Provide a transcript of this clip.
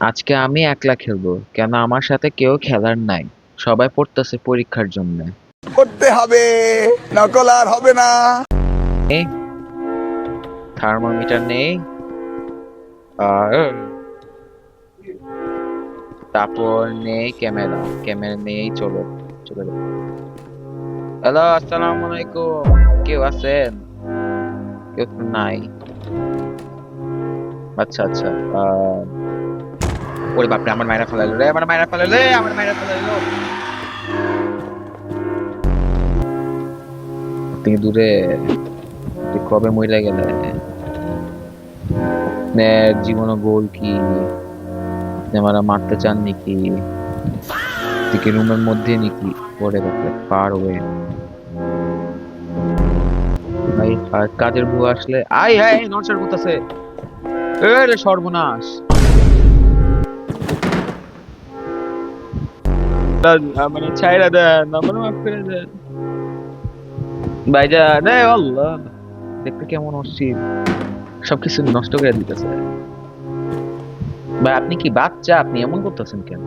আজকে আমি একলা খেলবো কেন আমার সাথে কেউ খেলার নাই। সবাই পড়তেছে পরীক্ষার জন্য। করতে হবে, নকল আর হবে না। এই থার্মোমিটার নেই, আর তারপর নেই ক্যামেরা, ক্যামেরা নেই। চলো চলে যাও। হ্যালো, আসসালামু আলাইকুম। কেউ আছেন? কেউ তো নাই। আচ্ছা আচ্ছা। আহ ওরে বাপরে, আমার মায়েরা ফেলাইলো রে, আমার মায়েরা ফেলাইলো রে, আমার মায়েরা ফেলাইলো। তুমি দূরে, তুই কবে মরে গেলে? আপনার জীবন গোল কি? আপনি আমার মারতে চান নাকি? তুই রুমের মধ্যে নাকি? ওরে বাপরে, পার ওয়ে ভাই। আর কাজের বুয়া আসলে আই হ্যাঁ নড়ছড় করতেছে। এ রে সর্বনাশ। মানে ছাইরা দেন, আমার মাফ করে দেন ভাইজান। এ আল্লাহ, দেখতে কেমন অস্থির, সবকিছু নষ্ট করে দিতেছে। ভাই আপনি কি বাচ্চা? আপনি এমন করতেছেন কেন?